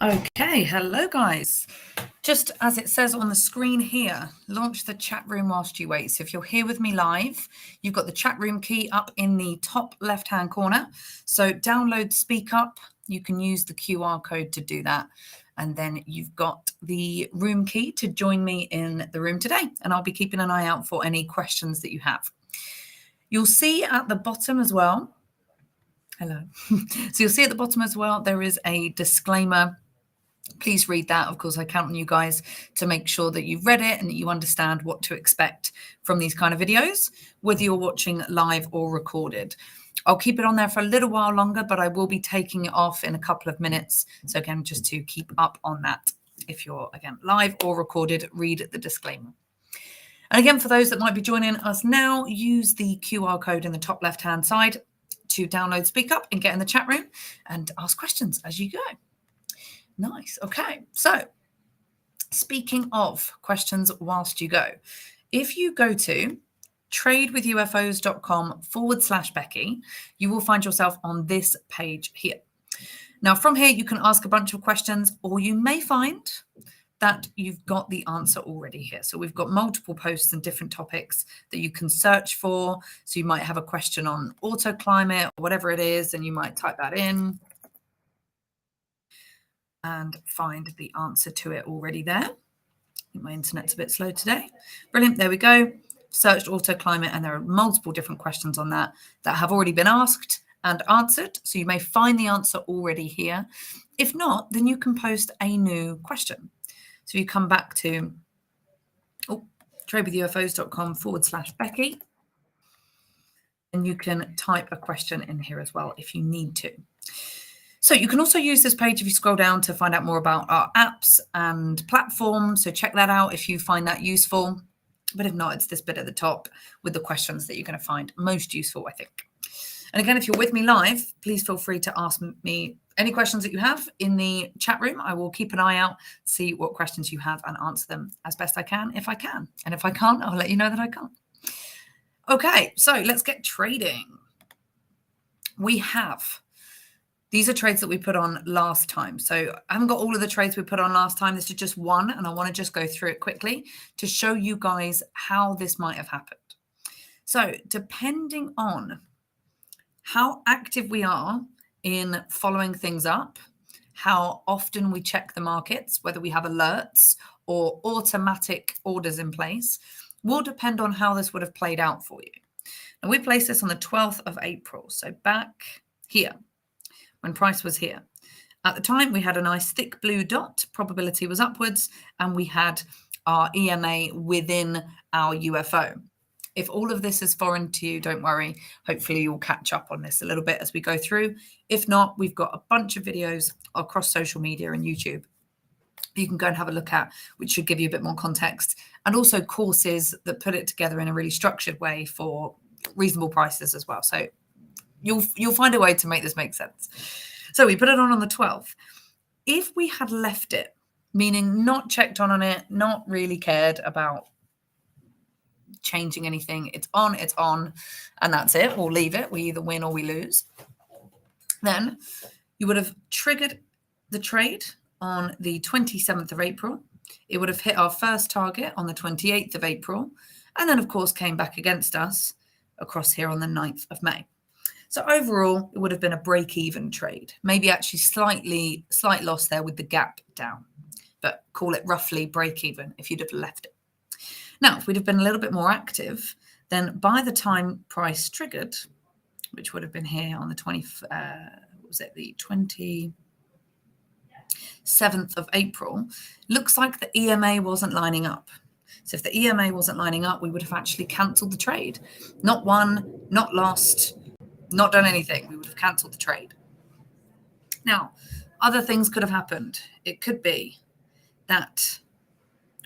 Okay, hello guys. Just as it says on the screen here, launch the chat room whilst you wait. So if you're here with me live, you've got the chat room key up in the top left-hand corner. So download Speak Up. You can use the QR code to do that. And then you've got the room key to join me in the room today. And I'll be keeping an eye out for any questions that you have. You'll see at the bottom as well. Hello. So you'll see at the bottom as well, there is a disclaimer. Please read that. Of course, I count on you guys to make sure that you've read it and that you understand what to expect from these kind of videos, whether you're watching live or recorded. I'll keep it on there for a little while longer, but I will be taking it off in a couple of minutes. So again, just to keep up on that. If you're, again, live or recorded, read the disclaimer. And again, for those that might be joining us now, use the QR code in the top left-hand side to download Speak Up and get in the chat room and ask questions as you go. Nice. Okay. So speaking of questions whilst you go, if you go to tradewithufos.com/Becky, you will find yourself on this page here. Now, from here, you can ask a bunch of questions, or you may find that you've got the answer already here. So we've got multiple posts and different topics that you can search for. So you might have a question on autoclimate or whatever it is, and you might type that in and find the answer to it already there. I think my internet's a bit slow today. Brilliant. There we go. Searched autoclimate, and there are multiple different questions on that have already been asked and answered. So you may find the answer already here. If not, then you can post a new question. So you come back to tradewithufos.com/Becky, and you can type a question in here as well if you need to. So you can also use this page if you scroll down to find out more about our apps and platforms. So check that out if you find that useful. But if not, it's this bit at the top with the questions that you're going to find most useful, I think. And again, if you're with me live, please feel free to ask me any questions that you have in the chat room. I will keep an eye out, see what questions you have and answer them as best I can, if I can. And if I can't, I'll let you know that I can't. Okay, so let's get trading. These are trades that we put on last time. So I haven't got all of the trades we put on last time. This is just one, and I want to just go through it quickly to show you guys how this might have happened. So depending on how active we are in following things up, how often we check the markets, whether we have alerts or automatic orders in place, will depend on how this would have played out for you. And we placed this on the 12th of April. So back here, when price was here. At the time, we had a nice thick blue dot, probability was upwards, and we had our EMA within our UFO. If all of this is foreign to you, don't worry. Hopefully you'll catch up on this a little bit as we go through. If not, we've got a bunch of videos across social media and YouTube you can go and have a look at, which should give you a bit more context, and also courses that put it together in a really structured way for reasonable prices as well. So you'll find a way to make this make sense. So we put it on the 12th. If we had left it, meaning not checked on it, not really cared about changing anything, it's on, and that's it, or leave it, we either win or we lose, then you would have triggered the trade on the 27th of April. It would have hit our first target on the 28th of April, and then of course came back against us across here on the 9th of May. So overall, it would have been a break-even trade. Maybe actually slight loss there with the gap down, but call it roughly break-even if you'd have left it. Now, if we'd have been a little bit more active, then by the time price triggered, which would have been here on the 27th of April, looks like the EMA wasn't lining up. So if the EMA wasn't lining up, we would have actually cancelled the trade. Not won, not lost, not done anything. We would have cancelled the trade. Now, other things could have happened. It could be that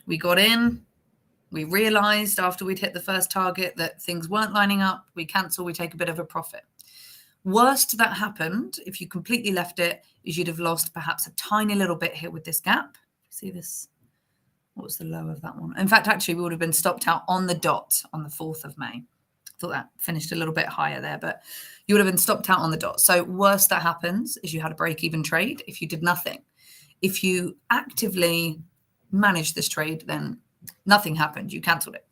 we got in, we realized after we'd hit the first target that things weren't lining up, we cancel, we take a bit of a profit. Worst that happened, if you completely left it, is you'd have lost perhaps a tiny little bit here with this gap. See this? What was the low of that one? In fact, actually, we would have been stopped out on the dot on the 4th of May. Thought that finished a little bit higher there, but you would have been stopped out on the dot. So worst that happens is you had a break-even trade if you did nothing. If you actively manage this trade, then nothing happened. You cancelled it.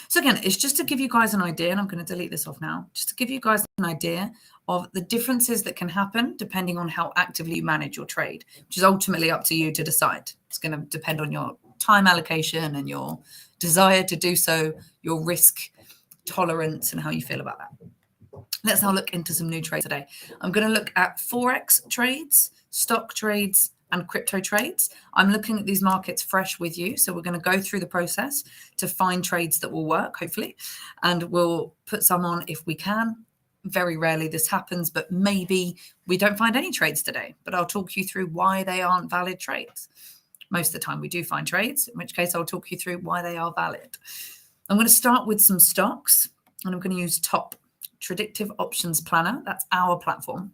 So again, it's just to give you guys an idea, and I'm going to delete this off now, just to give you guys an idea of the differences that can happen depending on how actively you manage your trade, which is ultimately up to you to decide. It's going to depend on your time allocation and your desire to do so, your risk tolerance, and how you feel about that. Let's now look into some new trades today. I'm going to look at forex trades, stock trades, and crypto trades. I'm looking at these markets fresh with you. So we're going to go through the process to find trades that will work, hopefully, and we'll put some on if we can. Very rarely this happens, but maybe we don't find any trades today, but I'll talk you through why they aren't valid trades. Most of the time we do find trades, in which case I'll talk you through why they are valid. I'm going to start with some stocks, and I'm going to use Top Predictive Options Planner. That's our platform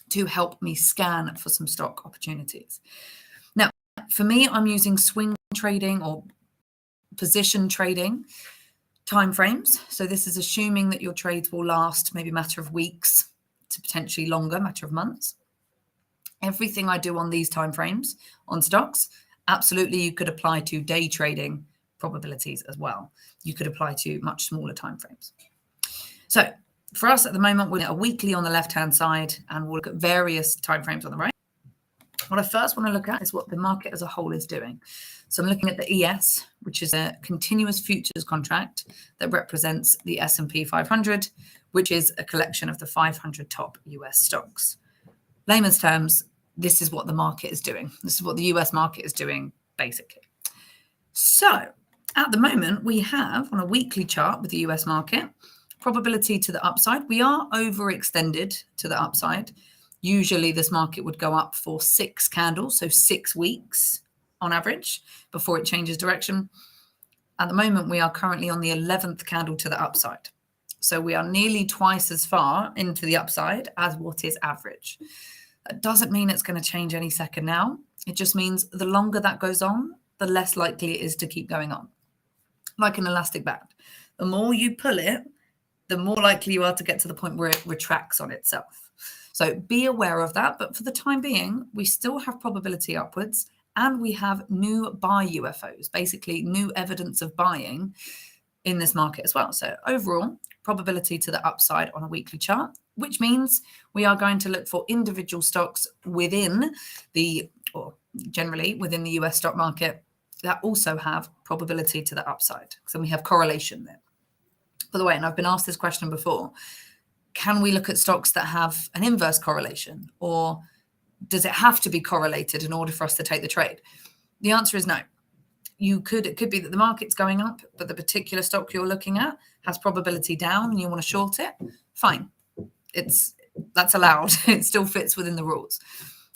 to help me scan for some stock opportunities. Now, for me, I'm using swing trading or position trading timeframes. So this is assuming that your trades will last maybe a matter of weeks to potentially longer, matter of months. Everything I do on these timeframes on stocks, absolutely you could apply to day trading probabilities as well. You could apply to much smaller timeframes. So for us at the moment, we're at a weekly on the left-hand side, and we'll look at various timeframes on the right. What I first want to look at is what the market as a whole is doing. So I'm looking at the ES, which is a continuous futures contract that represents the S&P 500, which is a collection of the 500 top US stocks. Layman's terms, this is what the market is doing. This is what the US market is doing, basically. So at the moment, we have on a weekly chart with the US market, probability to the upside. We are overextended to the upside. Usually this market would go up for 6 candles, so 6 weeks on average before it changes direction. At the moment, we are currently on the 11th candle to the upside. So we are nearly twice as far into the upside as what is average. That doesn't mean it's going to change any second now. It just means the longer that goes on, the less likely it is to keep going on. Like an elastic band. The more you pull it, the more likely you are to get to the point where it retracts on itself. So be aware of that. But for the time being, we still have probability upwards, and we have new buy UFOs, basically new evidence of buying in this market as well. So overall, probability to the upside on a weekly chart, which means we are going to look for individual stocks within or generally within the US stock market that also have probability to the upside. So we have correlation there. By the way, and I've been asked this question before, can we look at stocks that have an inverse correlation, or does it have to be correlated in order for us to take the trade? The answer is no. It could be that the market's going up, but the particular stock you're looking at has probability down and you want to short it. Fine. That's allowed. It still fits within the rules.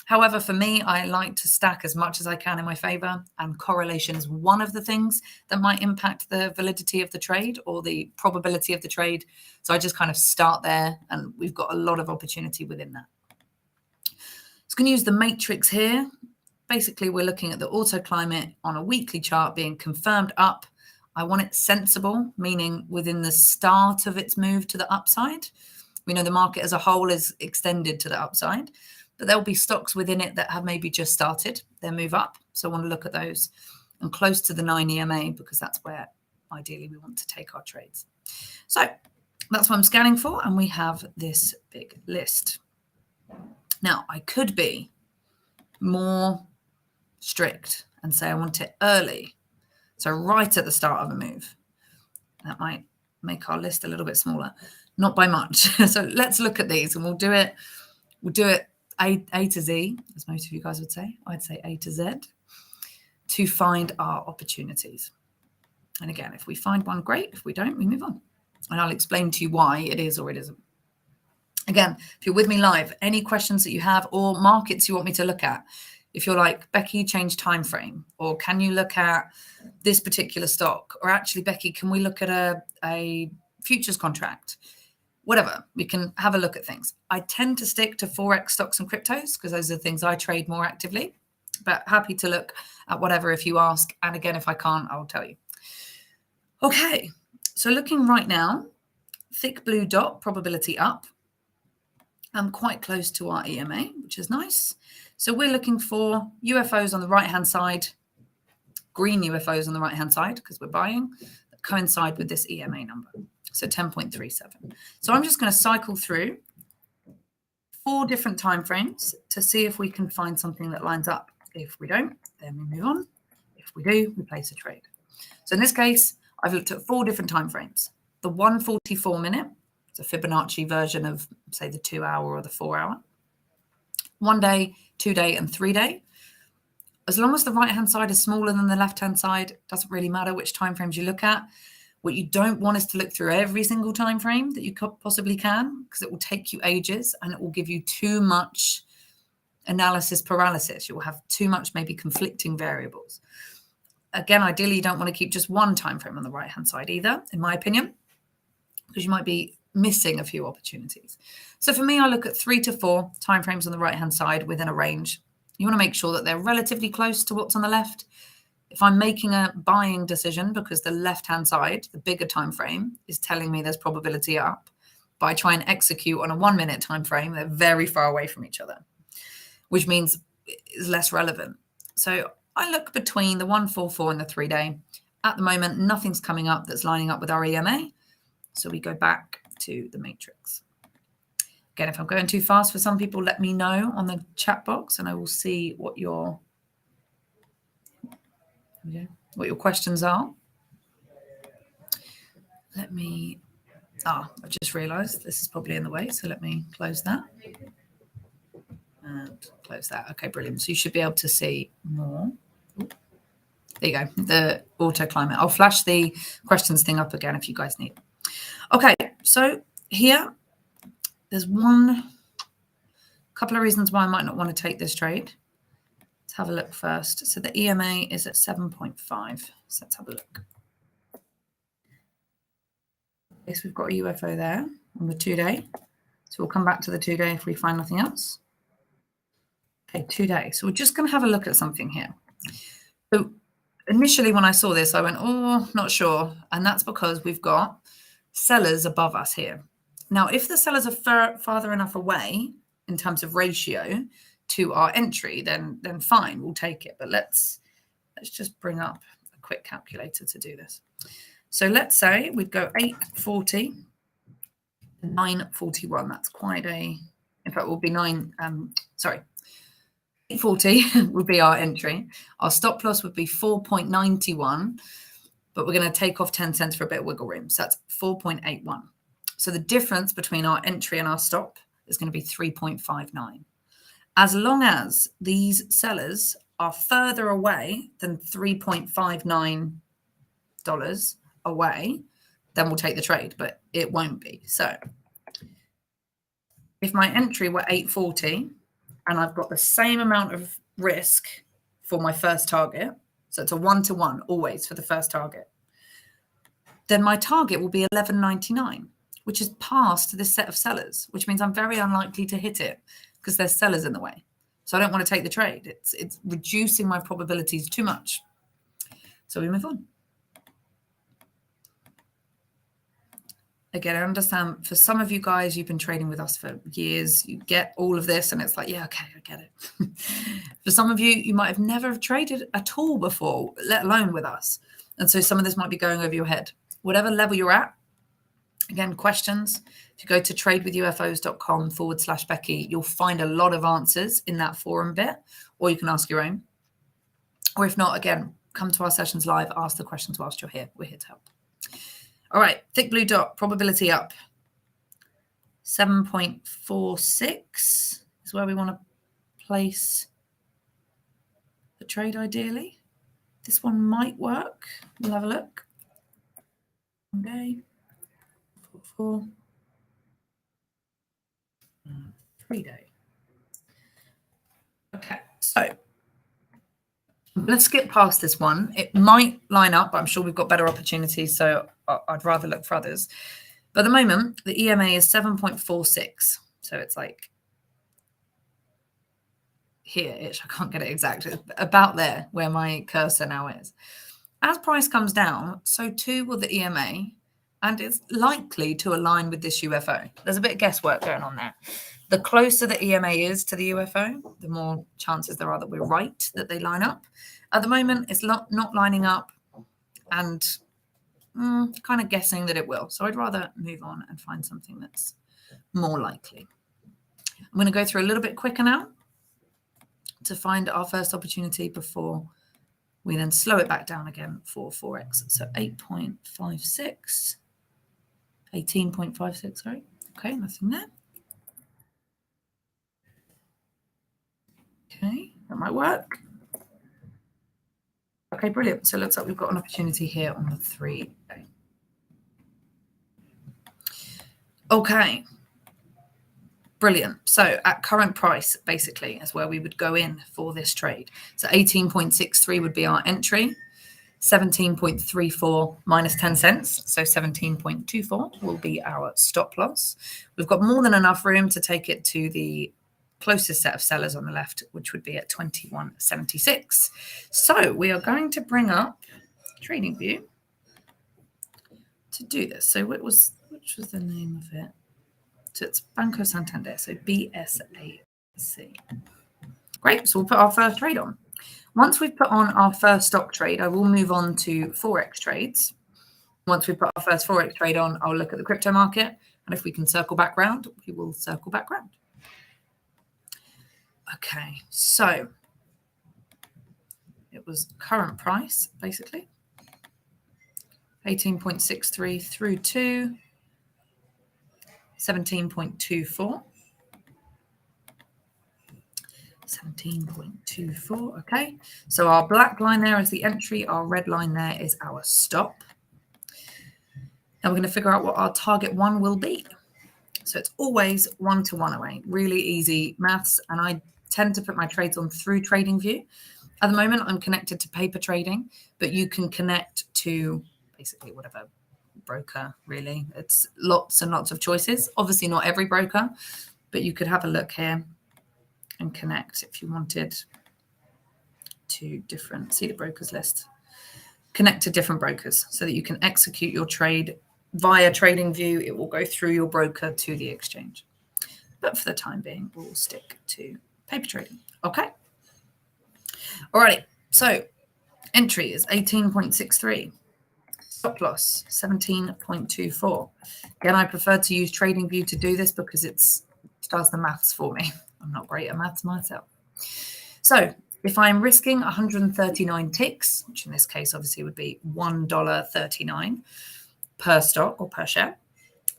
However, for me, I like to stack as much as I can in my favor, and correlation is one of the things that might impact the validity of the trade or the probability of the trade. So I just kind of start there, and we've got a lot of opportunity within that. So I'm going to use the matrix here. Basically, we're looking at the auto climate on a weekly chart being confirmed up. I want it sensible, meaning within the start of its move to the upside. We know the market as a whole is extended to the upside, but there'll be stocks within it that have maybe just started their move up. So I want to look at those and close to the 9 EMA, because that's where ideally we want to take our trades. So that's what I'm scanning for, and we have this big list. Now, I could be more strict and say I want it early, so right at the start of a move. That might make our list a little bit smaller, not by much. So let's look at these, and we'll do it A to Z, as most of you guys would say. I'd say A to Z, to find our opportunities. And again, if we find one, great. If we don't, we move on. And I'll explain to you why it is or it isn't. Again, if you're with me live, any questions that you have or markets you want me to look at, if you're like, Becky, change time frame, or can you look at this particular stock, or actually, Becky, can we look at a futures contract? Whatever, we can have a look at things. I tend to stick to forex, stocks, and cryptos because those are the things I trade more actively, but happy to look at whatever if you ask. And again, if I can't, I'll tell you. Okay, so looking right now, thick blue dot, probability up. I'm quite close to our EMA, which is nice. So we're looking for UFOs on the right-hand side, green UFOs on the right-hand side, because we're buying, that coincide with this EMA number. So 10.37. So I'm just going to cycle through 4 different time frames to see if we can find something that lines up. If we don't, then we move on. If we do, we place a trade. So in this case, I've looked at 4 different time frames. The 144 minute, it's a Fibonacci version of, say, the 2 hour or the 4 hour. 1 day, 2 day, and 3 day. As long as the right-hand side is smaller than the left-hand side, it doesn't really matter which time frames you look at. What you don't want is to look through every single time frame that you possibly can, because it will take you ages and it will give you too much analysis paralysis. You'll have too much maybe conflicting variables. Again, ideally, you don't want to keep just one time frame on the right-hand side either, in my opinion, because you might be missing a few opportunities. So for me, I look at 3 to 4 time frames on the right-hand side within a range. You want to make sure that they're relatively close to what's on the left. If I'm making a buying decision because the left-hand side, the bigger time frame, is telling me there's probability up, but I try and execute on a 1 minute time frame, they're very far away from each other, which means it's less relevant. So I look between the 144 and the 3 day. At the moment, nothing's coming up that's lining up with our EMA. So we go back to the matrix. Again, if I'm going too fast for some people, let me know on the chat box and I will see what your questions are. Let me, I just realized this is probably in the way. So let me close that and close that. Okay, brilliant. So you should be able to see more. There you go, the auto climate. I'll flash the questions thing up again if you guys need. Okay, so here, there's couple of reasons why I might not want to take this trade. Let's have a look first. So the EMA is at 7.5. So let's have a look. Yes, we've got a UFO there on the 2 day. So we'll come back to the 2 day if we find nothing else. Okay, 2 days. So we're just going to have a look at something here. So initially when I saw this, I went, oh, not sure. And that's because we've got sellers above us here. Now, if the sellers are farther enough away in terms of ratio to our entry, then fine, we'll take it. But let's just bring up a quick calculator to do this. So let's say we'd go 840, 941. That's quite a, in fact, it will be 840 would be our entry. Our stop loss would be 4.91, but we're going to take off 10 cents for a bit of wiggle room. So that's 4.81. So the difference between our entry and our stop is going to be 3.59. As long as these sellers are further away than $3.59 away, then we'll take the trade, but it won't be. So if my entry were 840 and I've got the same amount of risk for my first target, so it's a 1-to-1 always for the first target, then my target will be 11.99, which is past this set of sellers, which means I'm very unlikely to hit it because there's sellers in the way. So I don't want to take the trade. It's reducing my probabilities too much. So we move on. Again, I understand for some of you guys, you've been trading with us for years. You get all of this and it's like, yeah, okay, I get it. For some of you, you might have never traded at all before, let alone with us. And so some of this might be going over your head. Whatever level you're at, again, questions. If you go to tradewithufos.com/Becky, you'll find a lot of answers in that forum bit, or you can ask your own. Or if not, again, come to our sessions live, ask the questions whilst you're here. We're here to help. All right, thick blue dot, probability up. 7.46 is where we want to place the trade ideally. This one might work. We'll have a look. 1 day. 4, 3 day. Okay, so let's skip past this one. It might line up, but I'm sure we've got better opportunities, so I'd rather look for others. But at the moment, the EMA is 7.46. So it's like here-ish. I can't get it exact. It's about there where my cursor now is. As price comes down, so too will the EMA. and it's likely to align with this UFO. There's a bit of guesswork going on there. The closer the EMA is to the UFO, the more chances there are that we're right, that they line up. At the moment, it's not lining up, and kind of guessing that it will. So I'd rather move on and find something that's more likely. I'm going to go through a little bit quicker now to find our first opportunity before we then slow it back down again for forex. So 8.56, 18.56, sorry. Okay, nothing there. Okay, that might work. Okay, brilliant. So it looks like we've got an opportunity here on the 3-day. Okay, brilliant. So at current price, basically, is where we would go in for this trade. So 18.63 would be our entry. 17.34 minus 10 cents, so 17.24 will be our stop loss. We've got more than enough room to take it to the closest set of sellers on the left, which would be at 21.76. So we are going to bring up TradingView to do this. So which was the name of it? So it's Banco Santander, so BSAC. Great, so we'll put our first trade on. Once we've put on our first stock trade, I will move on to forex trades. Once we put our first forex trade on, I'll look at the crypto market, and if we can circle back round, we will circle back round. Okay, so it was current price, basically. 18.63 through to 17.24. 17.24, okay. So our black line there is the entry, our red line there is our stop. Now we're going to figure out what our target one will be. So it's always 1 to 108, really easy maths, and I tend to put my trades on through TradingView. At the moment, I'm connected to paper trading, but you can connect to basically whatever broker, really. It's lots and lots of choices. Obviously not every broker, but you could have a look here and connect if you wanted to different, see the brokers list, connect to different brokers so that you can execute your trade via TradingView. It will go through your broker to the exchange. But for the time being, we'll stick to paper trading. Okay. Alrighty. So entry is 18.63. Stop loss 17.24. Again, I prefer to use TradingView to do this because it does the maths for me. I'm not great at maths myself. So if I'm risking 139 ticks, which in this case obviously would be $1.39 per stock or per share,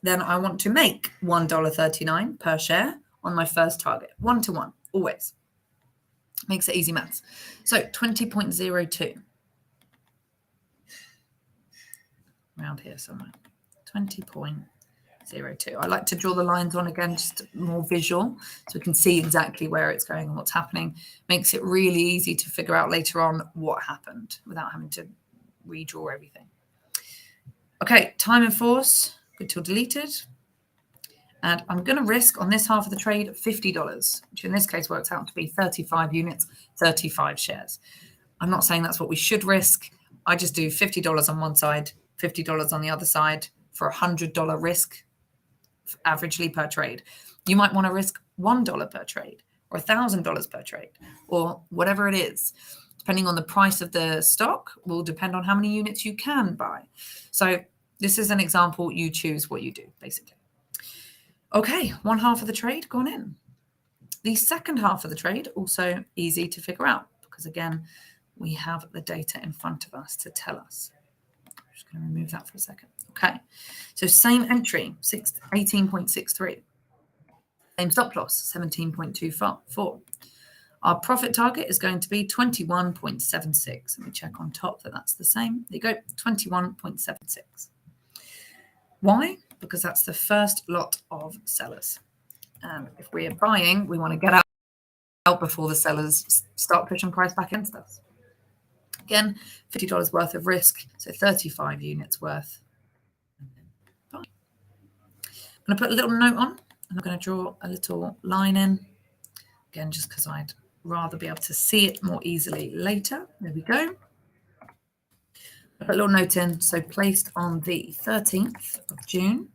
then I want to make $1.39 per share on my first target. 1 to 1, always. Makes it easy maths. So 20.02. Around here somewhere. 20.02. I like to draw the lines on again, just more visual, so we can see exactly where it's going and what's happening. Makes it really easy to figure out later on what happened without having to redraw everything. Okay, time in force, good till deleted. And I'm going to risk on this half of the trade $50, which in this case works out to be 35 units, 35 shares. I'm not saying that's what we should risk. I just do $50 on one side, $50 on the other side for $100 risk averagely per trade. You might want to risk $1 per trade or $1,000 per trade or whatever it is. Depending on the price of the stock will depend on how many units you can buy. So this is an example. You choose what you do, basically. Okay, one half of the trade gone in. The second half of the trade, also easy to figure out because, again, we have the data in front of us to tell us. I'm just going to remove that for a second. Okay, so same entry, 18.63. Same stop loss, 17.24. Our profit target is going to be 21.76. Let me check on top that that's the same. There you go, 21.76. Why? Because that's the first lot of sellers. And if we're buying, we want to get out before the sellers start pushing price back against us. Again, $50 worth of risk, so 35 units worth. I'm going to put a little note on, and I'm going to draw a little line in. Again, just because I'd rather be able to see it more easily later. There we go. Put a little note in. So placed on the 13th of June,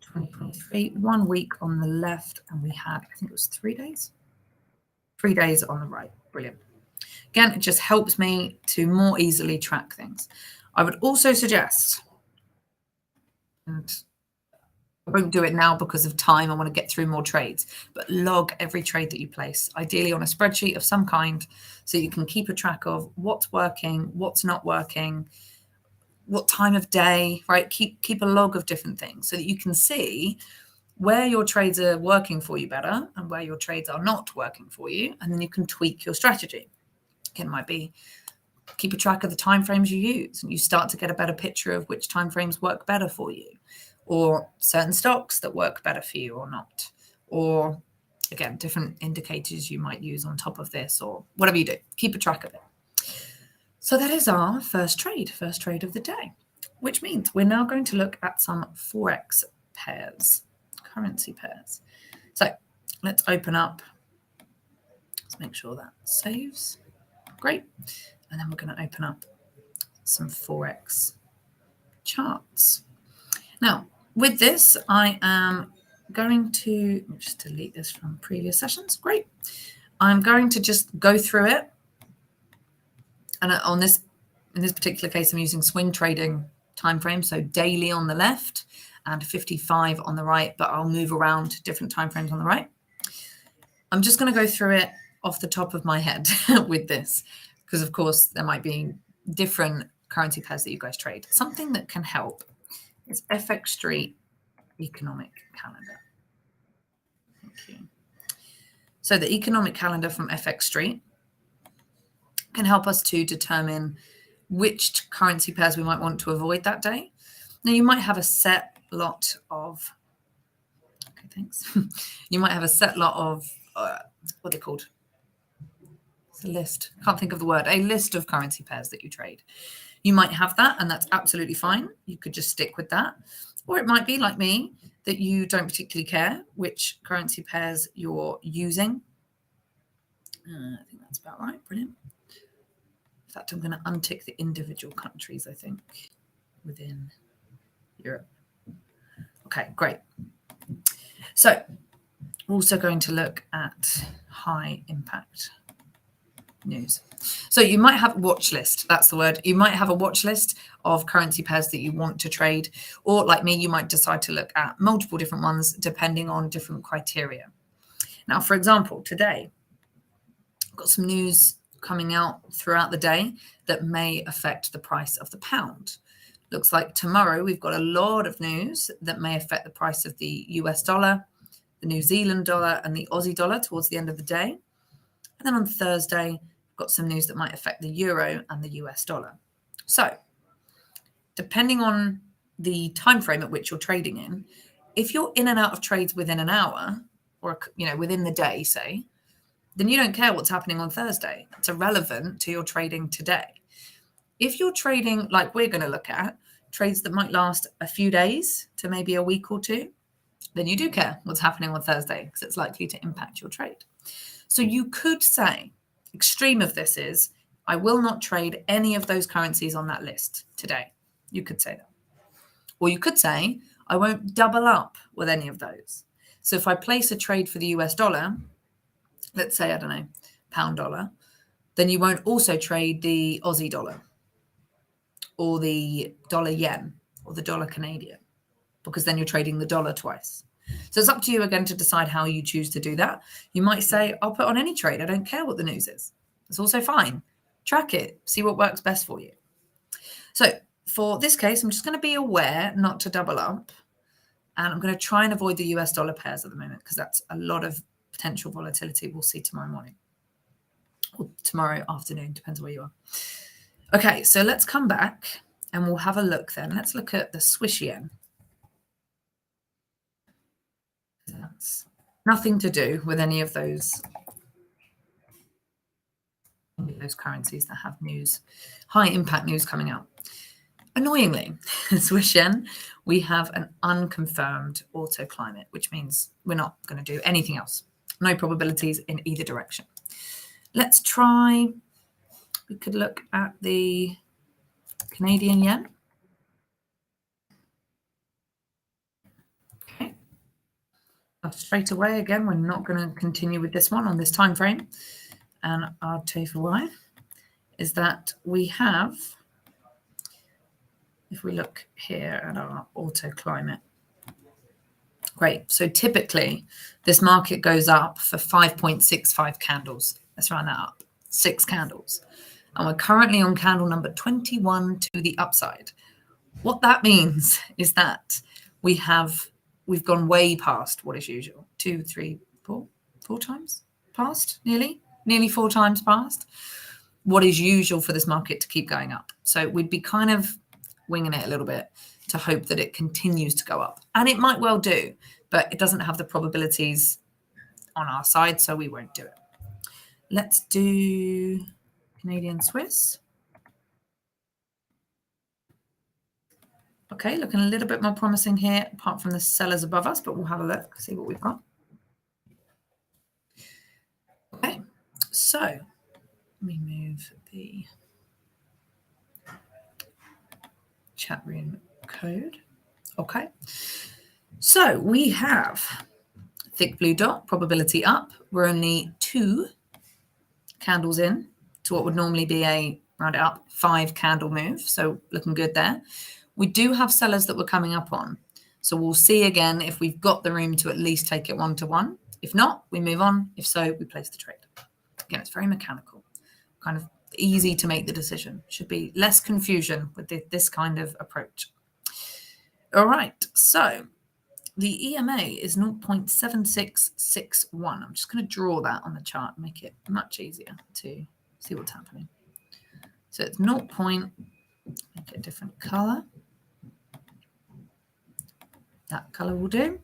2023, 1 week on the left, and we had, I think it was 3 days. 3 days on the right. Brilliant. Again, it just helps me to more easily track things. I would also suggest, and I won't do it now because of time, I want to get through more trades, but log every trade that you place, ideally on a spreadsheet of some kind, so you can keep a track of what's working, what's not working, what time of day, right? Keep a log of different things so that you can see where your trades are working for you better and where your trades are not working for you, and then you can tweak your strategy. It might be keep a track of the timeframes you use, and you start to get a better picture of which timeframes work better for you, or certain stocks that work better for you or not, or again, different indicators you might use on top of this, or whatever you do, keep a track of it. So that is our first trade of the day, which means we're now going to look at some forex pairs, currency pairs. So let's open up. Let's make sure that saves. Great. And then we're going to open up some forex charts. Now, with this, I am going to just delete this from previous sessions. Great. I'm going to just go through it. And in this particular case, I'm using swing trading time frame, so daily on the left and 55 on the right, but I'll move around to different time frames on the right. I'm just going to go through it off the top of my head with this, because of course there might be different currency pairs that you guys trade. Something that can help is FX Street economic calendar. Thank you. So the economic calendar from FX Street can help us to determine which currency pairs we might want to avoid that day. Now, you might have a set lot of, okay, thanks. You might have a set lot of, what are they called? It's a list. I can't think of the word. A list of currency pairs that you trade. You might have that, and that's absolutely fine. You could just stick with that. Or it might be like me, that you don't particularly care which currency pairs you're using. I think that's about right. Brilliant. In fact, I'm going to untick the individual countries, I think, within Europe. Okay, great. So we're also going to look at high impact news. So you might have a watch list. That's the word. You might have a watch list of currency pairs that you want to trade. Or like me, you might decide to look at multiple different ones depending on different criteria. Now, for example, today, I've got some news coming out throughout the day that may affect the price of the pound. Looks like tomorrow we've got a lot of news that may affect the price of the US dollar, the New Zealand dollar, and the Aussie dollar towards the end of the day. And then on Thursday, we've got some news that might affect the euro and the US dollar. So depending on the time frame at which you're trading in, if you're in and out of trades within an hour, or within the day, say, then you don't care what's happening on Thursday. It's irrelevant to your trading today. If you're trading, like we're going to look at, trades that might last a few days to maybe a week or two, then you do care what's happening on Thursday because it's likely to impact your trade. So you could say, extreme of this is, I will not trade any of those currencies on that list today. You could say that. Or you could say, I won't double up with any of those. So if I place a trade for the US dollar, let's say, I don't know, pound dollar, then you won't also trade the Aussie dollar or the dollar yen or the dollar Canadian, because then you're trading the dollar twice. So it's up to you again to decide how you choose to do that. You might say, I'll put on any trade. I don't care what the news is. It's also fine. Track it. See what works best for you. So for this case, I'm just going to be aware not to double up. And I'm going to try and avoid the US dollar pairs at the moment because that's a lot of potential volatility we'll see tomorrow morning or tomorrow afternoon, depends where you are. Okay, so let's come back and we'll have a look then. Let's look at the Swiss yen. That's nothing to do with any of those currencies that have news, high impact news coming out. Annoyingly, Swiss yen, we have an unconfirmed auto climate, which means we're not going to do anything else. No probabilities in either direction. Let's try, we could look at the Canadian yen. Okay. Straight away, again, we're not going to continue with this one on this time frame. And I'll tell you for why. Is that we have, if we look here at our auto climate. Great. So typically, this market goes up for 5.65 candles. Let's round that up. 6 candles. And we're currently on candle number 21 to the upside. What that means is that we've gone way past what is usual. 2, 3, 4 times past, nearly 4 times past what is usual for this market to keep going up. So we'd be kind of winging it a little bit to hope that it continues to go up. And it might well do, but it doesn't have the probabilities on our side, so we won't do it. Let's do Canadian Swiss. Okay, looking a little bit more promising here, apart from the sellers above us, but we'll have a look, see what we've got. Okay, so let me move the chat room code. Okay, so we have thick blue dot, probability up. We're only 2 candles in to what would normally be a, round it up, 5 candle move. So looking good there. We do have sellers that we're coming up on. So we'll see again if we've got the room to at least take it 1-to-1. If not, we move on. If so, we place the trade. Again, it's very mechanical, kind of easy to make the decision. Should be less confusion with this kind of approach. All right, so the EMA is 0.7661. I'm just going to draw that on the chart and make it much easier to see what's happening. So it's 0. Make it a different color. That color will do.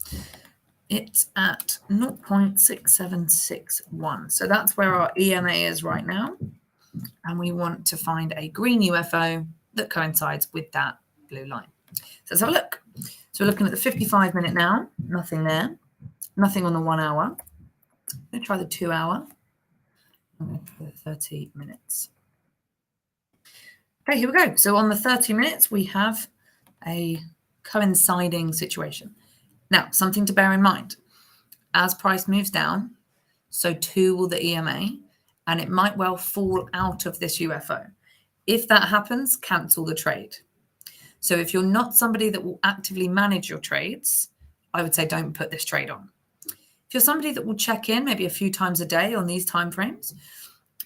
It's at 0.6761. So that's where our EMA is right now. And we want to find a green UFO that coincides with that blue line. So let's have a look. So we're looking at the 55-minute now. Nothing there. Nothing on the 1 hour. I'm going to try the 2 hour. I'm going to try the 30 minutes. Okay, here we go. So on the 30 minutes, we have a coinciding situation. Now, something to bear in mind. As price moves down, so too will the EMA, and it might well fall out of this UFO. If that happens, cancel the trade. So if you're not somebody that will actively manage your trades, I would say don't put this trade on. If you're somebody that will check in maybe a few times a day on these time frames,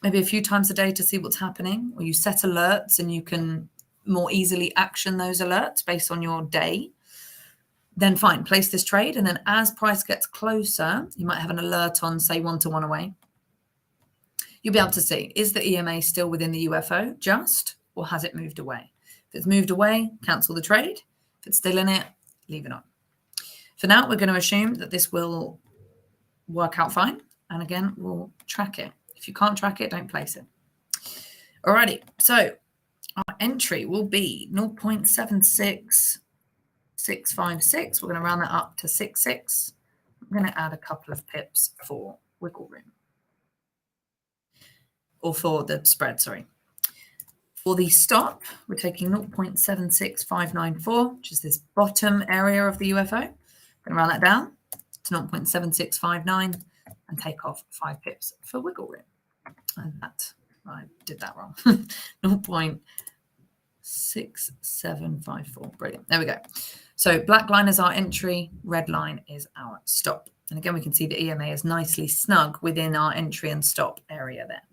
maybe a few times a day to see what's happening, or you set alerts and you can more easily action those alerts based on your day, then fine, place this trade. And then as price gets closer, you might have an alert on, say, 1-to-1 away. You'll be able to see, is the EMA still within the UFO just, or has it moved away? If it's moved away, cancel the trade. If it's still in it, leave it on. For now, we're going to assume that this will work out fine. And again, we'll track it. If you can't track it, don't place it. Alrighty, so our entry will be 0.76656. We're going to round that up to 66. I'm going to add a couple of pips for wiggle room. Or for the spread, sorry. For the stop, we're taking 0.76594, which is this bottom area of the UFO. I'm going to round that down to 0.7659 and take off 5 pips for wiggle room. And that, I did that wrong. 0.6754. Brilliant. There we go. So black line is our entry, red line is our stop. And again, we can see the EMA is nicely snug within our entry and stop area there.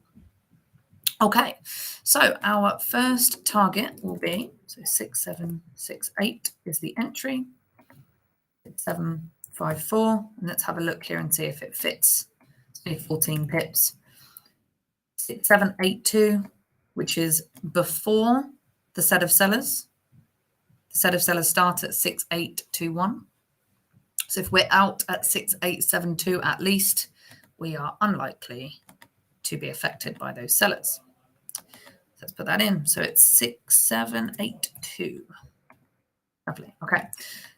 Okay, so our first target will be, so 6768 is the entry, 6754, and let's have a look here and see if it fits. It's only 14 pips. 6782, which is before the set of sellers. The set of sellers start at 6821. So if we're out at 6872 at least, we are unlikely to be affected by those sellers. Let's put that in. So it's 6782. Lovely. Okay.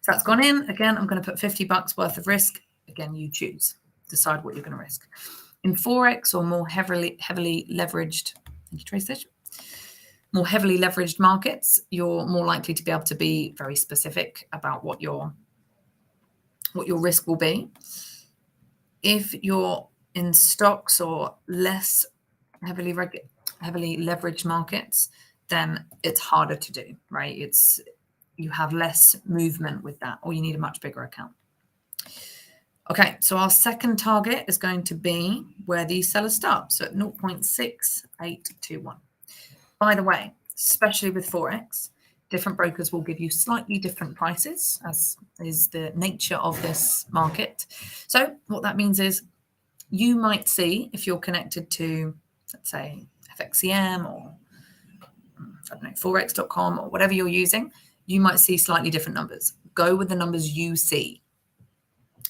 So that's gone in. Again, I'm going to put $50 worth of risk. Again, you choose. Decide what you're going to risk. In forex or more heavily leveraged, thank you, TradeStation. more heavily leveraged markets, you're more likely to be able to be very specific about what your risk will be. If you're in stocks or less heavily leveraged markets, then it's harder to do, right? You have less movement with that, or you need a much bigger account. Okay, so our second target is going to be where these sellers start, so at 0.6821. By the way, especially with forex, different brokers will give you slightly different prices, as is the nature of this market. So what that means is you might see, if you're connected to, let's say, FXCM or I don't know, forex.com or whatever you're using, you might see slightly different numbers. Go with the numbers you see,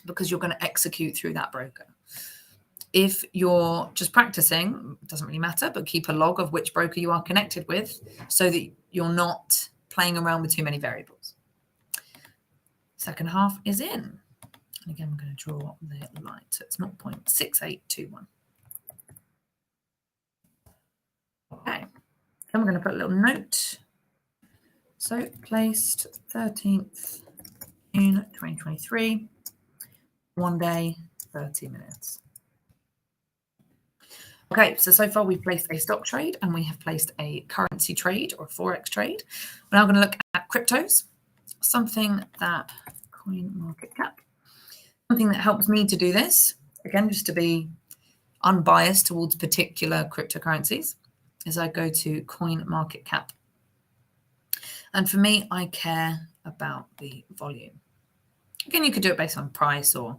because you're going to execute through that broker. If you're just practicing, it doesn't really matter, but keep a log of which broker you are connected with so that you're not playing around with too many variables. Second half is in. And again, we're going to draw the line. So it's 0.6821. Okay. Then we're going to put a little note. So placed 13th June 2023, 1 day, 30 minutes. Okay, so far we've placed a stock trade and we have placed a currency trade or forex trade. We're now going to look at cryptos, something that CoinMarketCap, something that helps me to do this, again, just to be unbiased towards particular cryptocurrencies, is I go to CoinMarketCap. And for me, I care about the volume. Again, you could do it based on price or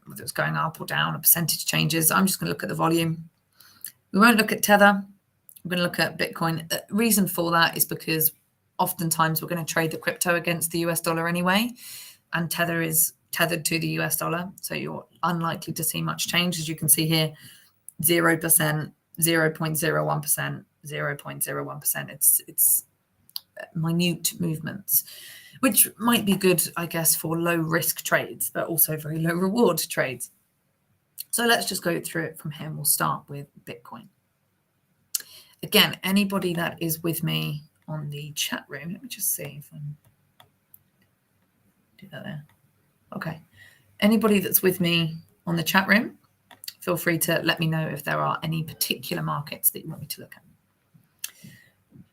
whether it's going up or down or percentage changes. I'm just going to look at the volume. We won't look at Tether. We're going to look at Bitcoin. The reason for that is because oftentimes we're going to trade the crypto against the US dollar anyway, and Tether is tethered to the US dollar. So you're unlikely to see much change. As you can see here, 0%, 0.01%, 0.01%. It's minute movements, which might be good, I guess, for low risk trades, but also very low reward trades. So let's just go through it from here. And we'll start with Bitcoin. Again, anybody that is with me on the chat room, let me just see if I can do that there. Okay. Anybody that's with me on the chat room, feel free to let me know if there are any particular markets that you want me to look at.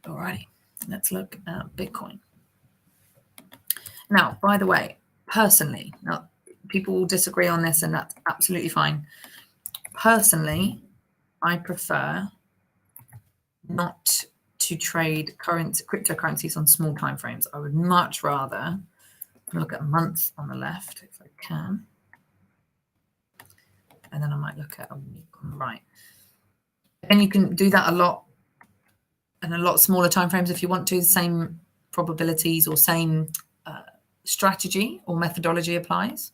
All righty. Let's look at Bitcoin. Now, by the way, personally, now people will disagree on this and that's absolutely fine. Personally, I prefer not to trade cryptocurrencies on small time frames. I would much rather look at months on the left if I can. And then I might look at a week on the right. And you can do that a lot and a lot smaller time frames if you want to, the same probabilities or same strategy or methodology applies.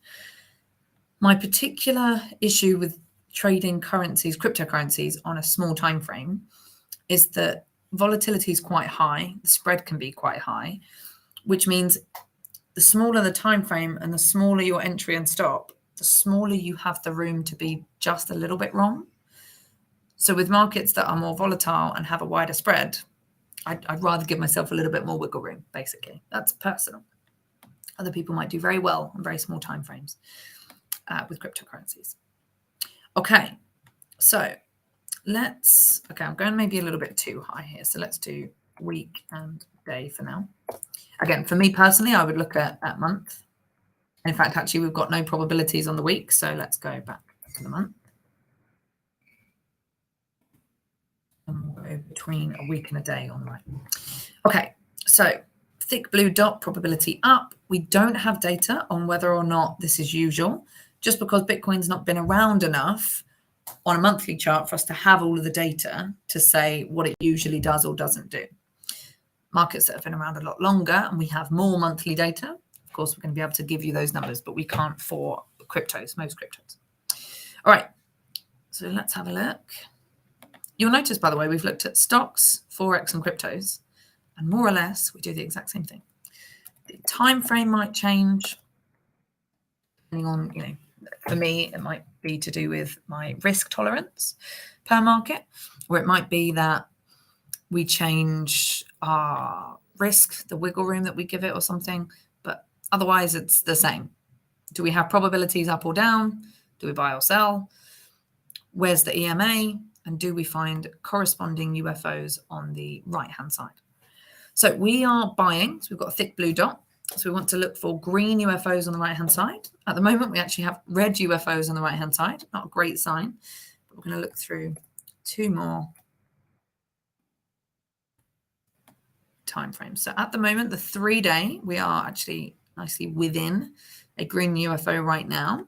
My particular issue with trading cryptocurrencies on a small time frame is that volatility is quite high, the spread can be quite high, which means the smaller the time frame and the smaller your entry and stop, the smaller you have the room to be just a little bit wrong. So with markets that are more volatile and have a wider spread, I'd rather give myself a little bit more wiggle room, basically. That's personal. Other people might do very well on very small time frames with cryptocurrencies. Okay, so I'm going maybe a little bit too high here. So let's do week and day for now. Again, for me personally, I would look at month. In fact, actually, we've got no probabilities on the week. So let's go back to the month. And we'll go between a week and a day on the right. Okay, so thick blue dot, probability up. We don't have data on whether or not this is usual, just because Bitcoin's not been around enough on a monthly chart for us to have all of the data to say what it usually does or doesn't do. Markets that have been around a lot longer and we have more monthly data, of course, we're going to be able to give you those numbers, but we can't for cryptos, most cryptos. All right, so let's have a look. You'll notice, by the way, we've looked at stocks, forex, and cryptos, and more or less we do the exact same thing. The time frame might change depending on, for me, it might be to do with my risk tolerance per market, or it might be that we change our risk, the wiggle room that we give it or something, but otherwise it's the same. Do we have probabilities up or down? Do we buy or sell? Where's the EMA? And do we find corresponding UFOs on the right-hand side? So we are buying, so we've got a thick blue dot. So we want to look for green UFOs on the right-hand side. At the moment, we actually have red UFOs on the right-hand side. Not a great sign, but we're going to look through 2 more time frames. So at the moment, the 3-day, we are actually nicely within a green UFO right now.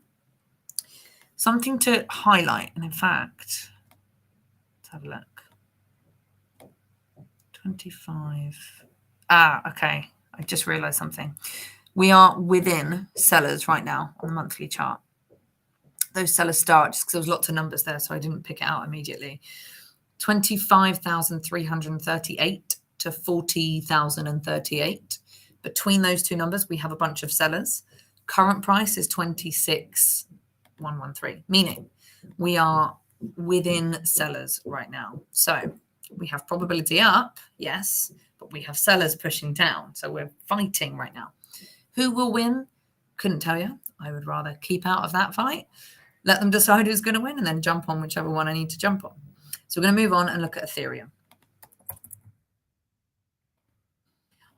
Something to highlight, and in fact, let's have a look. 25. Okay. I just realized something. We are within sellers right now on the monthly chart. Those sellers start just because there was lots of numbers there, so I didn't pick it out immediately. 25,338 to 40,038. Between those two numbers, we have a bunch of sellers. Current price is 26,113, meaning we are within sellers right now. So we have probability up, yes, but we have sellers pushing down. So we're fighting right now. Who will win? Couldn't tell you. I would rather keep out of that fight. Let them decide who's going to win and then jump on whichever one I need to jump on. So we're going to move on and look at Ethereum.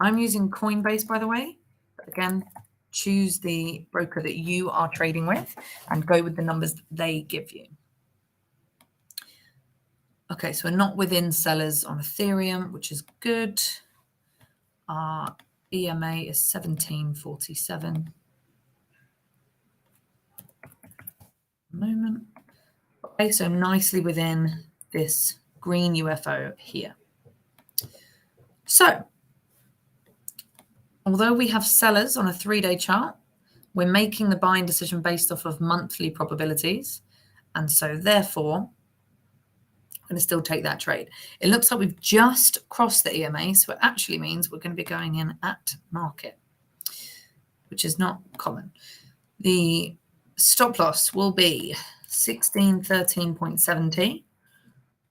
I'm using Coinbase, by the way. Again, choose the broker that you are trading with and go with the numbers that they give you. Okay, so we're not within sellers on Ethereum, which is good. Our EMA is 1747. Moment. Okay, so nicely within this green UFO here. So, although we have sellers on a 3-day chart, we're making the buying decision based off of monthly probabilities. And so therefore, I'm going to still take that trade. It looks like we've just crossed the EMA, so it actually means we're going to be going in at market, which is not common. The stop loss will be 1613.70,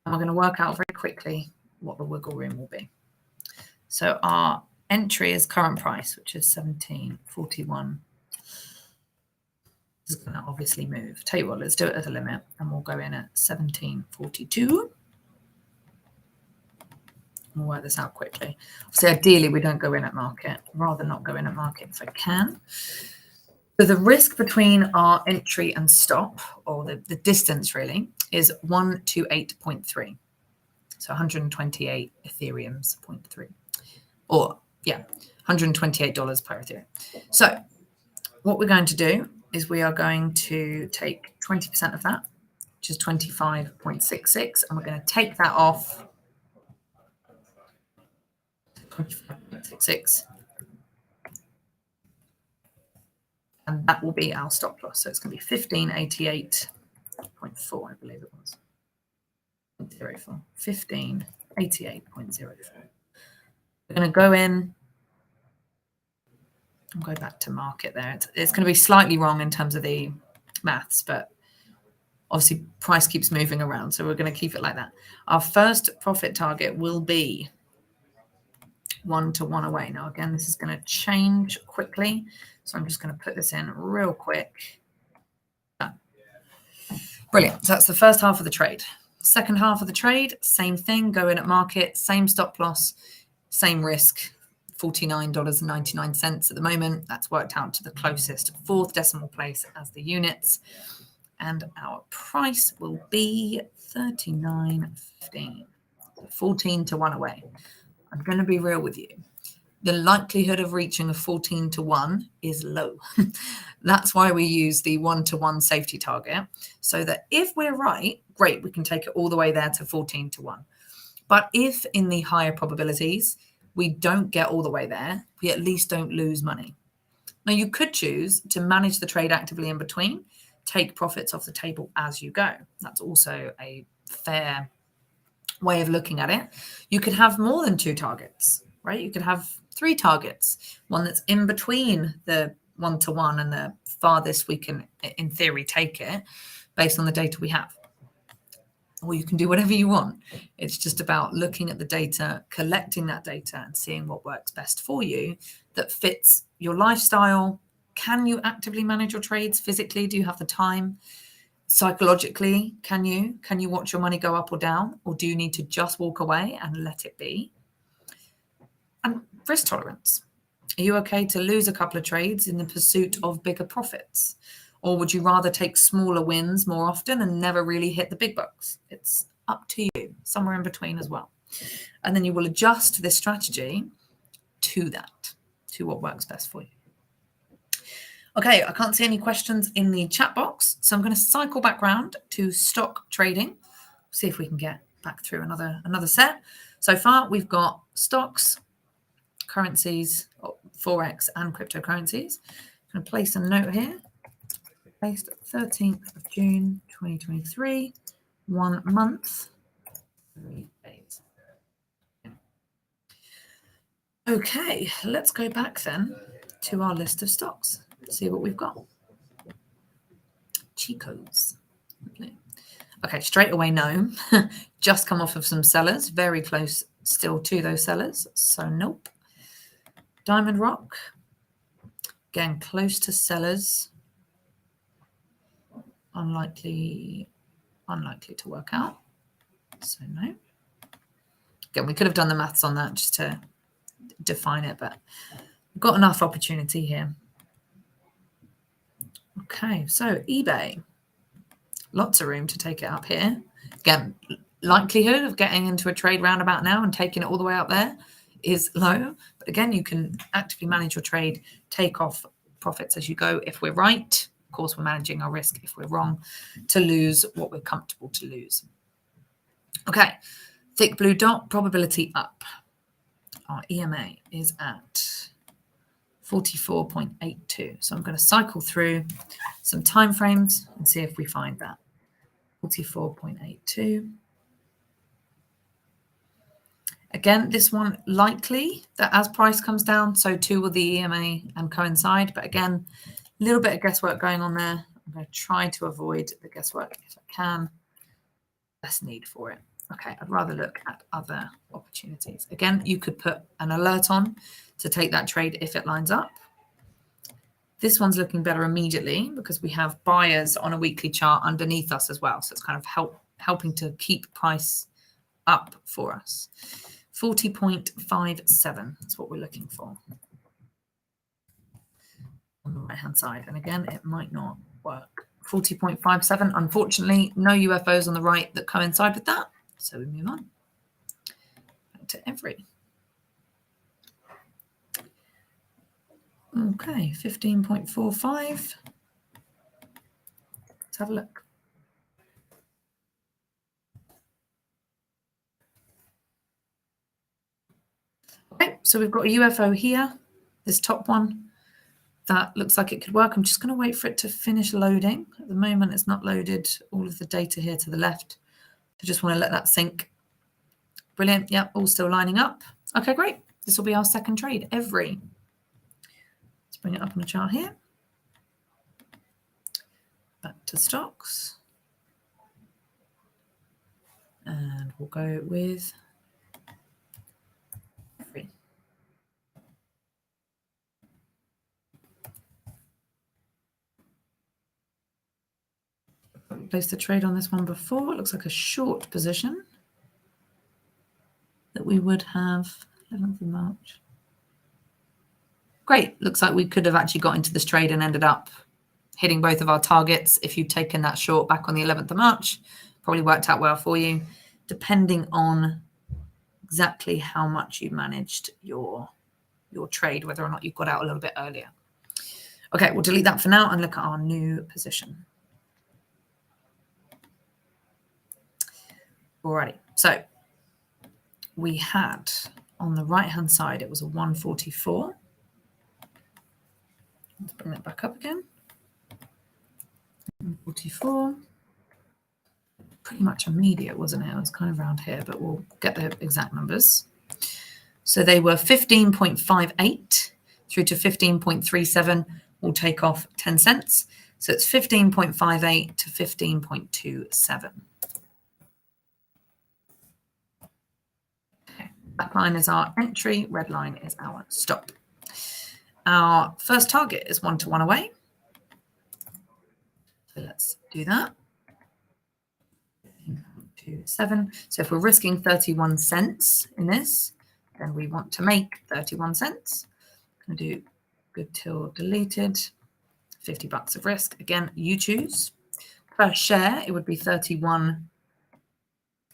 and we're going to work out very quickly what the wiggle room will be. So our entry is current price, which is 1741. This is going to obviously move. Tell you what, let's do it at a limit, and we'll go in at 1742. We'll work this out quickly. So ideally, we don't go in at market. I'd rather not go in at market if I can. So the risk between our entry and stop, or the distance really, is 128.3. So 128 Ethereum's 0.3. Or, yeah, $128 per Ethereum. So what we're going to do is we are going to take 20% of that, which is 25.66, and we're going to take that off 25.66, and that will be our stop loss. So it's going to be 1588.4, I believe it was. 0.04. 1588.04. We're going to go in. I'll go back to market there. It's going to be slightly wrong in terms of the maths, but obviously price keeps moving around, so we're going to keep it like that. Our first profit target will be 1 to 1 away. Now, again, this is going to change quickly, so I'm just going to put this in real quick. Brilliant. So that's the first half of the trade. Second half of the trade, same thing, go in at market, same stop loss, same risk. $49.99 at the moment. That's worked out to the closest 4th decimal place as the units. And our price will be $39.15. 14 to 1 away. I'm going to be real with you. The likelihood of reaching a 14 to 1 is low. That's why we use the 1 to 1 safety target, so that if we're right, great, we can take it all the way there to 14 to 1. But if in the higher probabilities, we don't get all the way there, we at least don't lose money. Now, you could choose to manage the trade actively in between, take profits off the table as you go. That's also a fair way of looking at it. You could have more than 2 targets, right? You could have 3 targets, one that's in between the 1 to 1 and the farthest we can, in theory, take it based on the data we have. or you can do whatever you want. It's just about looking at the data, collecting that data and seeing what works best for you that fits your lifestyle. Can you actively manage your trades physically? Do you have the time? Psychologically, can you watch your money go up or down, or do you need to just walk away and let it be? And risk tolerance. Are you okay to lose a couple of trades in the pursuit of bigger profits? Or would you rather take smaller wins more often and never really hit the big bucks? It's up to you, somewhere in between as well. And then you will adjust this strategy to that, to what works best for you. Okay, I can't see any questions in the chat box, so I'm going to cycle back round to stock trading, see if we can get back through another set. So far, we've got stocks, currencies, forex, and cryptocurrencies. I'm going to place a note here. Placed 13th of June 2023, 1 month, 3 days. Okay, let's go back then to our list of stocks. See what we've got. Chicos. Okay, straight away, no. Just come off of some sellers, very close still to those sellers, so nope. Diamond Rock, again, close to sellers. Unlikely to work out, so no. Again, we could have done the maths on that just to define it, but we've got enough opportunity here. Okay, so eBay, lots of room to take it up here. Again, likelihood of getting into a trade roundabout now and taking it all the way up there is low, but again, you can actively manage your trade, take off profits as you go if we're right. Of course, we're managing our risk if we're wrong to lose what we're comfortable to lose. Okay, thick blue dot, probability up. Our EMA is at 44.82. So I'm going to cycle through some time frames and see if we find that. 44.82. Again, this one likely that as price comes down, so too will the EMA and coincide. But again, a little bit of guesswork going on there. I'm going to try to avoid the guesswork if I can. Less need for it. Okay, I'd rather look at other opportunities. Again, you could put an alert on to take that trade if it lines up. This one's looking better immediately because we have buyers on a weekly chart underneath us as well. So it's kind of helping to keep price up for us. 40.57 is what we're looking for on the right-hand side. And again, it might not work. 40.57, unfortunately, no UFOs on the right that coincide with that. So we move on. Back to every. Okay, 15.45. Let's have a look. Okay, so we've got a UFO here, this top one. That looks like it could work. I'm just going to wait for it to finish loading. At the moment, it's not loaded all of the data here to the left. I just want to let that sink. Brilliant. Yep, all still lining up. Okay, great. This will be our second trade, every. Let's bring it up on the chart here. Back to stocks. And we'll go with every. Placed a trade on this one before. It looks like a short position that we would have 11th of March. Great. Looks like we could have actually got into this trade and ended up hitting both of our targets. If you'd taken that short back on the 11th of March, probably worked out well for you, depending on exactly how much you managed your trade, whether or not you got out a little bit earlier. Okay, we'll delete that for now and look at our new position. Alrighty, so we had on the right-hand side, it was a 144. Let's bring that back up again. 144. Pretty much immediate, wasn't it? It was kind of around here, but we'll get the exact numbers. So they were 15.58 through to 15.37. We'll take off 10 cents. So it's 15.58 to 15.27. Black line is our entry, red line is our stop. Our first target is 1 to 1 away. So let's do that. 7. So if we're risking 31 cents in this, then we want to make 31 cents. I'm going to do good till deleted. $50 of risk. Again, you choose. Per share, it would be 31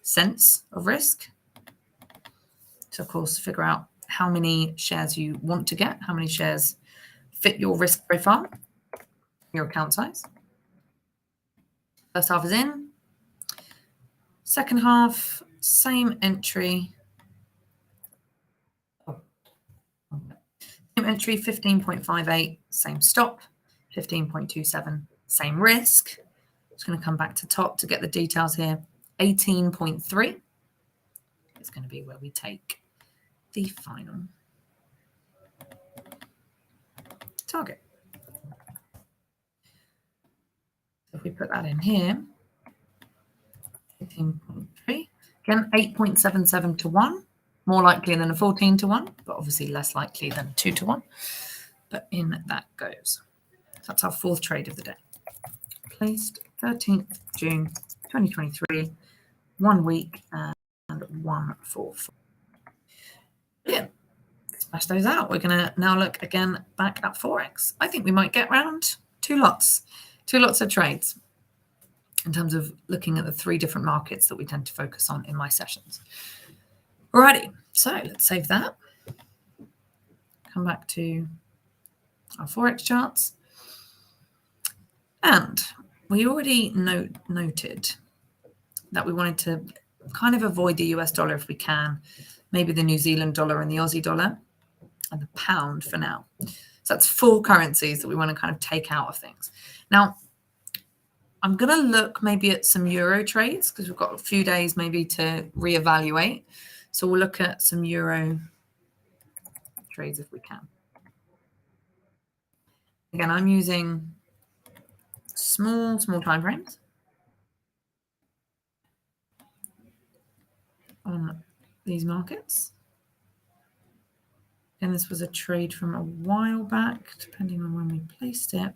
cents of risk. So, of course, figure out how many shares you want to get, how many shares fit your risk profile, your account size. First half is in. Second half, same entry. Same entry, 15.58, same stop. 15.27, same risk. Just going to come back to top to get the details here. 18.3 is going to be where we take the final target. So if we put that in here, 18.3, again, 8.77 to 1, more likely than a 14 to 1, but obviously less likely than 2 to 1. But in that goes. That's our fourth trade of the day. Placed 13th June 2023, 1 week and 144. Brilliant. Smash those out. We're going to now look again back at forex. I think we might get round two lots of trades in terms of looking at the 3 different markets that we tend to focus on in my sessions. Alrighty, so let's save that. Come back to our forex charts. And we already noted that we wanted to kind of avoid the US dollar if we can, maybe the New Zealand dollar and the Aussie dollar and the pound for now. So that's 4 currencies that we want to kind of take out of things. Now, I'm going to look maybe at some euro trades because we've got a few days maybe to reevaluate. So we'll look at some euro trades if we can. Again, I'm using small time frames on these markets. And this was a trade from a while back, depending on when we placed it.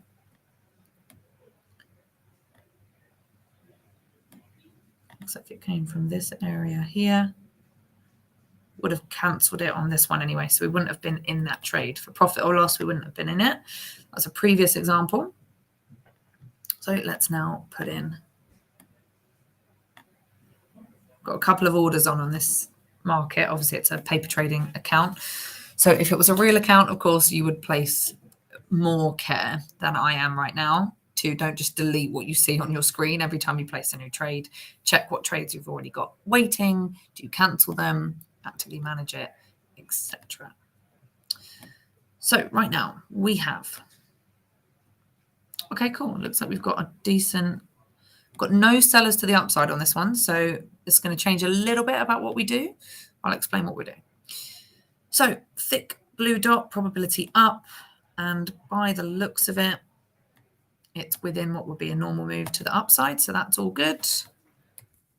Looks like it came from this area here. Would have cancelled it on this one anyway, so we wouldn't have been in that trade. For profit or loss, we wouldn't have been in it. That's a previous example. So let's now put in. Got a couple of orders on this market. Obviously, it's a paper trading account. So if it was a real account, of course, you would place more care than I am right now to don't just delete what you see on your screen every time you place a new trade. Check what trades you've already got waiting. Do you cancel them? Actively manage it, etc. So right now we have. Okay, cool. Looks like we've got a decent. Got no sellers to the upside on this one, so it's going to change a little bit about what we do. I'll explain what we're doing. So thick blue dot, probability up, and by the looks of it, it's within what would be a normal move to the upside, so that's all good.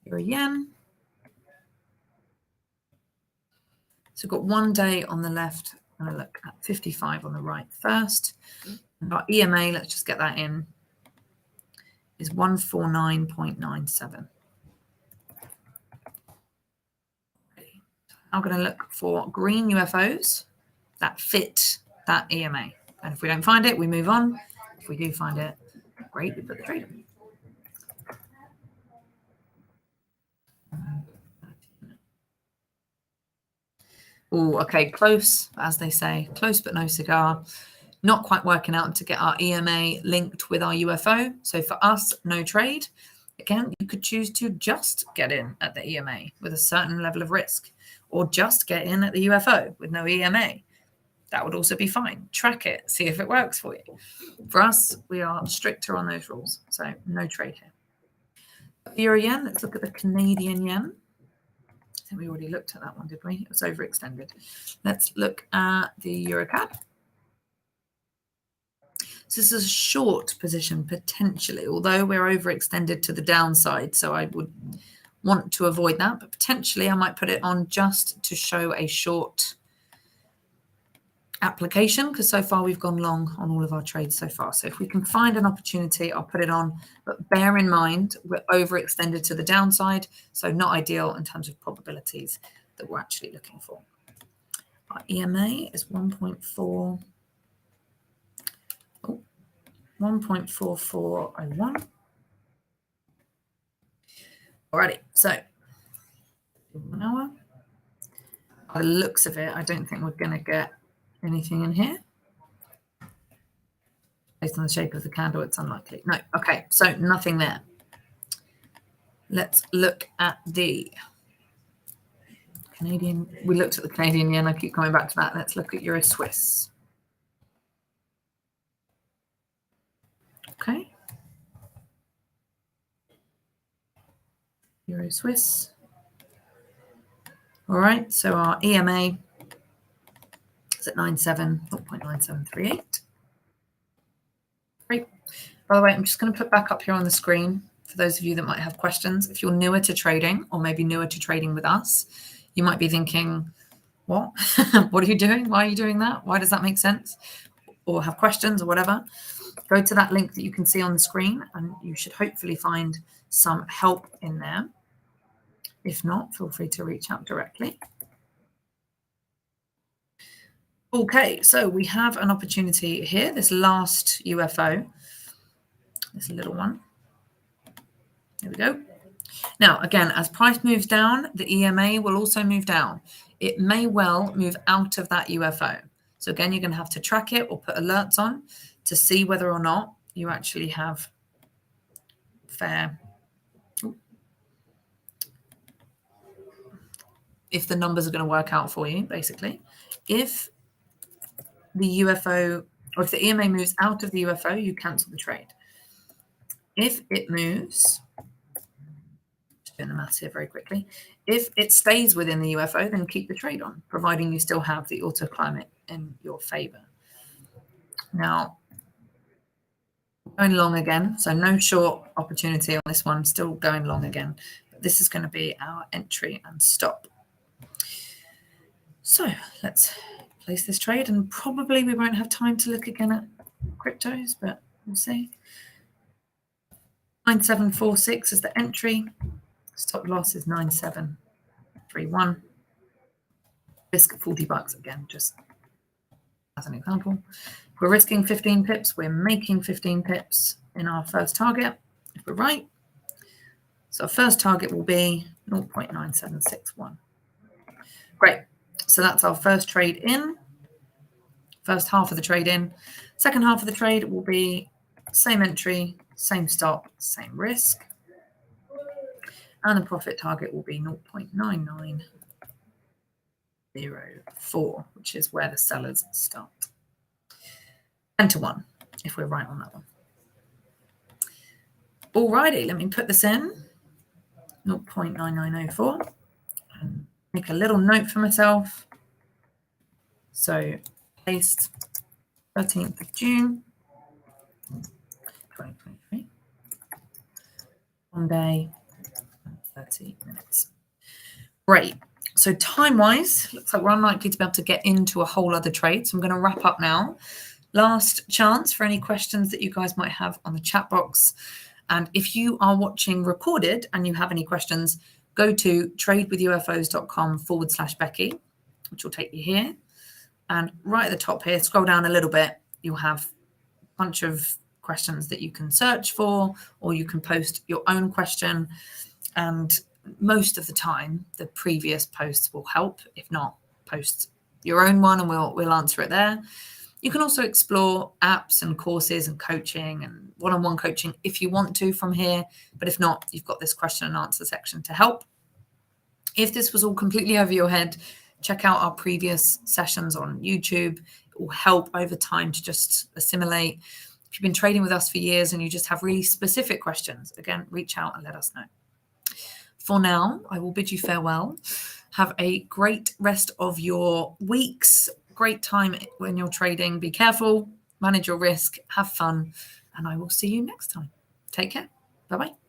Euro yen. So we've got 1 day on the left. I'm going to look at 55 on the right first. And our EMA, let's just get that in, is 149.97. I'm going to look for green UFOs that fit that EMA. And if we don't find it, we move on. If we do find it, great, we put the trade in. Oh, okay, close, as they say, close but no cigar. Not quite working out to get our EMA linked with our UFO. So for us, no trade. Again, you could choose to just get in at the EMA with a certain level of risk, or just get in at the UFO with no EMA. That would also be fine. Track it, see if it works for you. For us, we are stricter on those rules, so no trade here. Euro yen, let's look at the Canadian yen. I think we already looked at that one, did we? It was overextended. Let's look at the Euro CAD. So this is a short position potentially, although we're overextended to the downside. So I want to avoid that, but potentially I might put it on just to show a short application, because so far we've gone long on all of our trades so far. So if we can find an opportunity, I'll put it on, but bear in mind we're overextended to the downside, so not ideal in terms of probabilities that we're actually looking for. Our EMA is 1.4, 1.4401. Alrighty, so 1 hour. By the looks of it, I don't think we're going to get anything in here. Based on the shape of the candle, it's unlikely. No, okay, so nothing there. Let's look at the Canadian. We looked at the Canadian yen. I keep coming back to that. Let's look at Euro Swiss. Okay. Euro Swiss. All right, so our EMA is at 0.9738. Great. By the way, I'm just going to put back up here on the screen for those of you that might have questions. If you're newer to trading, or maybe newer to trading with us, you might be thinking, what? What are you doing? Why are you doing that? Why does that make sense? Or have questions or whatever. Go to that link that you can see on the screen, and you should hopefully find some help in there. If not, feel free to reach out directly. Okay, so we have an opportunity here, this last UFO, this little one. There we go. Now, again, as price moves down, the EMA will also move down. It may well move out of that UFO. So again, you're going to have to track it or put alerts on to see whether or not you actually have fair, if the numbers are going to work out for you, basically. If the UFO, or if the EMA moves out of the UFO, you cancel the trade. If it moves, just doing the maths here very quickly, if it stays within the UFO, then keep the trade on, providing you still have the auto climate in your favor. Now, going long again, so no short opportunity on this one, still going long again. But this is going to be our entry and stop. So let's place this trade, and probably we won't have time to look again at cryptos, but we'll see. 9746 is the entry. Stop loss is 9731. Risk of $40 again, just as an example. If we're risking 15 pips, we're making 15 pips in our first target, if we're right. So our first target will be 0.9761. Great. So that's our first trade in. First half of the trade in. Second half of the trade will be same entry, same stop, same risk. And the profit target will be 0.9904, which is where the sellers start. 10-1, if we're right on that one. Alrighty, let me put this in. 0.9904. And make a little note for myself. So paste 13th of June, 2023. 1 day, 30 minutes. Great. So time-wise, looks like we're unlikely to be able to get into a whole other trade. So I'm going to wrap up now. Last chance for any questions that you guys might have on the chat box. And if you are watching recorded and you have any questions, go to tradewithufos.com/Becky, which will take you here. And right at the top here, scroll down a little bit, you'll have a bunch of questions that you can search for, or you can post your own question. And most of the time, the previous posts will help. If not, post your own one and we'll answer it there. You can also explore apps and courses and coaching and one-on-one coaching if you want to from here. But if not, you've got this question and answer section to help. If this was all completely over your head, check out our previous sessions on YouTube. It will help over time to just assimilate. If you've been trading with us for years and you just have really specific questions, again, reach out and let us know. For now, I will bid you farewell. Have a great rest of your weeks. Great time when you're trading. Be careful, manage your risk, have fun, and I will see you next time. Take care. Bye-bye.